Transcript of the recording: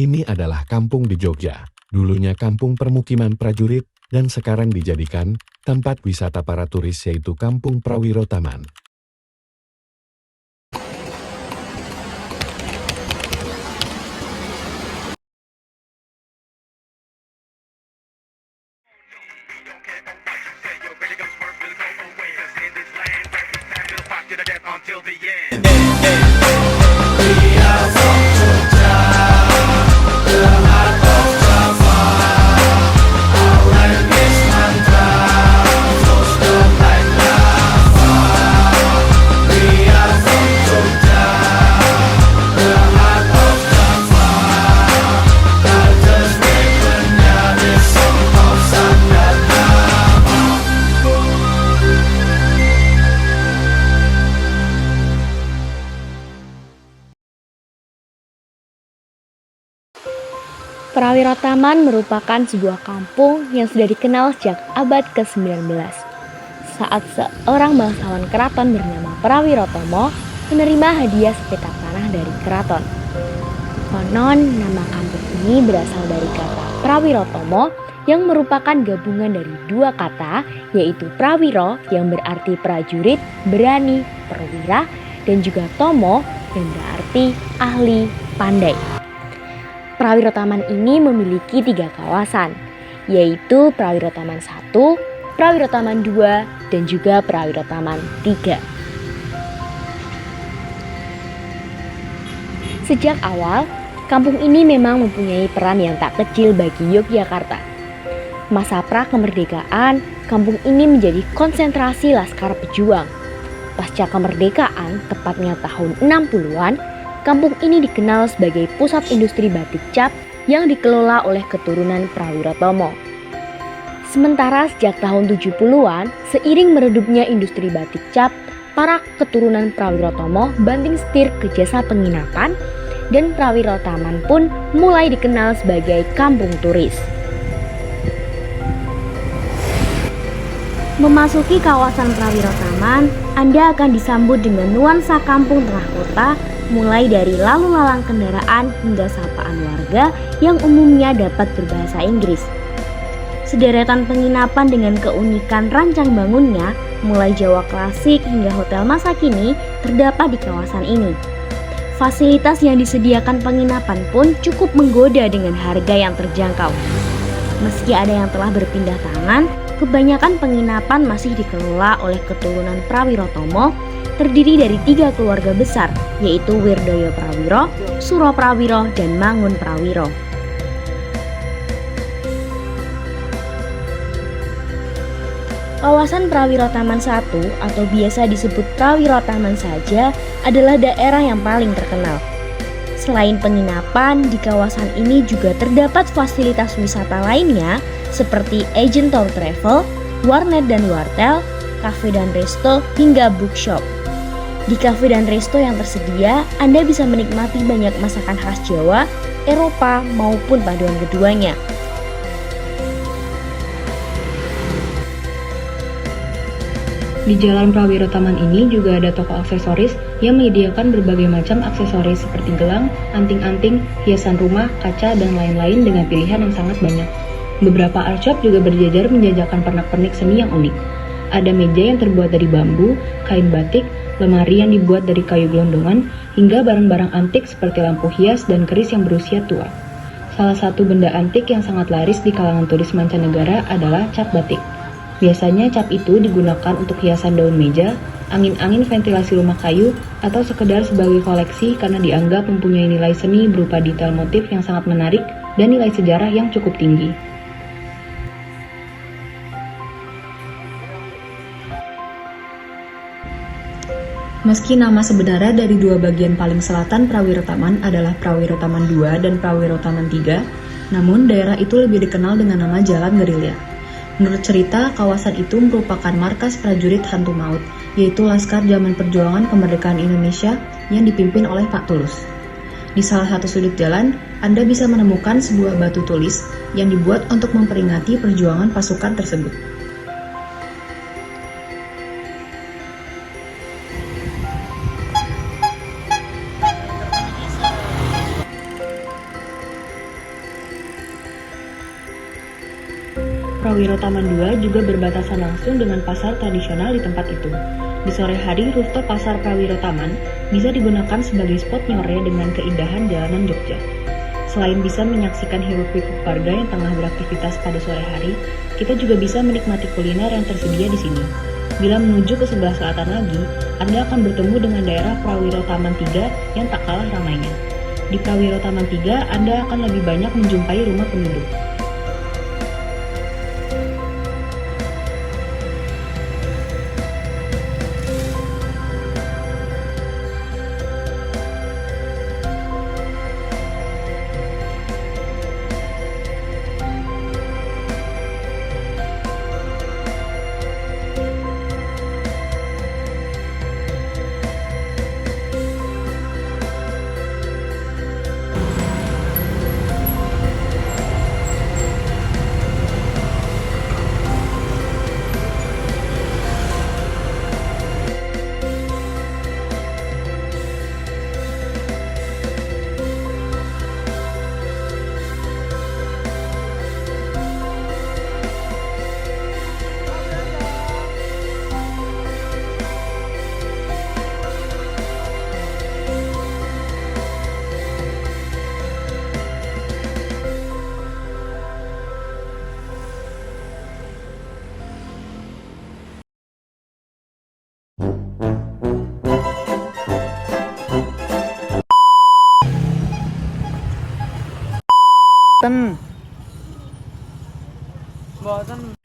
Ini adalah kampung di Jogja. Dulunya kampung permukiman prajurit dan sekarang dijadikan tempat wisata para turis yaitu Kampung Prawiro Taman. Prawiro Taman merupakan sebuah kampung yang sudah dikenal sejak abad ke-19. Saat seorang bangsawan keraton bernama Prawirotomo menerima hadiah sepetak tanah dari keraton. Konon nama kampung ini berasal dari kata Prawirotomo yang merupakan gabungan dari dua kata, yaitu Prawiro yang berarti prajurit, berani, perwira, dan juga Tomo yang berarti ahli, pandai. Prawiro Taman ini memiliki 3 kawasan, yaitu Prawiro Taman 1, Prawiro Taman 2, dan juga Prawiro Taman 3. Sejak awal, kampung ini memang mempunyai peran yang tak kecil bagi Yogyakarta. Masa pra-kemerdekaan, kampung ini menjadi konsentrasi laskar pejuang. Pasca kemerdekaan, tepatnya tahun 60-an, kampung ini dikenal sebagai pusat industri batik cap yang dikelola oleh keturunan Prawirotomo. Sementara sejak tahun 70-an, seiring meredupnya industri batik cap, para keturunan Prawirotomo banting setir ke jasa penginapan dan Prawiro Taman pun mulai dikenal sebagai kampung turis. Memasuki kawasan Prawiro Taman, Anda akan disambut dengan nuansa kampung tengah kota, mulai dari lalu lalang kendaraan hingga sapaan warga yang umumnya dapat berbahasa Inggris. Sederetan penginapan dengan keunikan rancang bangunnya, mulai Jawa klasik hingga hotel masa kini, terdapat di kawasan ini. Fasilitas yang disediakan penginapan pun cukup menggoda dengan harga yang terjangkau. Meski ada yang telah berpindah tangan, kebanyakan penginapan masih dikelola oleh keturunan Prawirotomo, terdiri dari 3 keluarga besar, yaitu Wirdoyo Prawiro, Suro Prawiro, dan Mangun Prawiro. Kawasan Prawiro Taman 1 atau biasa disebut Prawiro Taman saja adalah daerah yang paling terkenal. Selain penginapan, di kawasan ini juga terdapat fasilitas wisata lainnya seperti agent tour travel, warnet dan wartel, kafe dan resto, hingga bookshop. Di kafe dan resto yang tersedia, Anda bisa menikmati banyak masakan khas Jawa, Eropa, maupun paduan keduanya. Di Jalan Prawiro Taman ini juga ada toko aksesoris yang menyediakan berbagai macam aksesoris seperti gelang, anting-anting, hiasan rumah, kaca, dan lain-lain dengan pilihan yang sangat banyak. Beberapa art shop juga berjajar menjajakan pernak-pernik seni yang unik. Ada meja yang terbuat dari bambu, kain batik, lemari yang dibuat dari kayu gelondongan, hingga barang-barang antik seperti lampu hias dan keris yang berusia tua. Salah satu benda antik yang sangat laris di kalangan turis mancanegara adalah cap batik. Biasanya cap itu digunakan untuk hiasan daun meja, angin-angin ventilasi rumah kayu, atau sekedar sebagai koleksi karena dianggap mempunyai nilai seni berupa detail motif yang sangat menarik dan nilai sejarah yang cukup tinggi. Meski nama sebenarnya dari 2 bagian paling selatan Prawiro Taman adalah Prawiro Taman 2 dan Prawiro Taman 3, namun daerah itu lebih dikenal dengan nama Jalan Gerilya. Menurut cerita, kawasan itu merupakan markas prajurit hantu maut, yaitu Laskar Zaman Perjuangan Kemerdekaan Indonesia yang dipimpin oleh Pak Tulus. Di salah satu sudut jalan, Anda bisa menemukan sebuah batu tulis yang dibuat untuk memperingati perjuangan pasukan tersebut. Prawiro Taman 2 juga berbatasan langsung dengan pasar tradisional di tempat itu. Di sore hari, rooftop pasar Prawiro Taman bisa digunakan sebagai spot nyore dengan keindahan jalanan Jogja. Selain bisa menyaksikan hiruk-pikuk warga yang tengah beraktivitas pada sore hari, kita juga bisa menikmati kuliner yang tersedia di sini. Bila menuju ke sebelah selatan lagi, Anda akan bertemu dengan daerah Prawiro Taman 3 yang tak kalah ramainya. Di Prawiro Taman 3, Anda akan lebih banyak menjumpai rumah penduduk. Boten.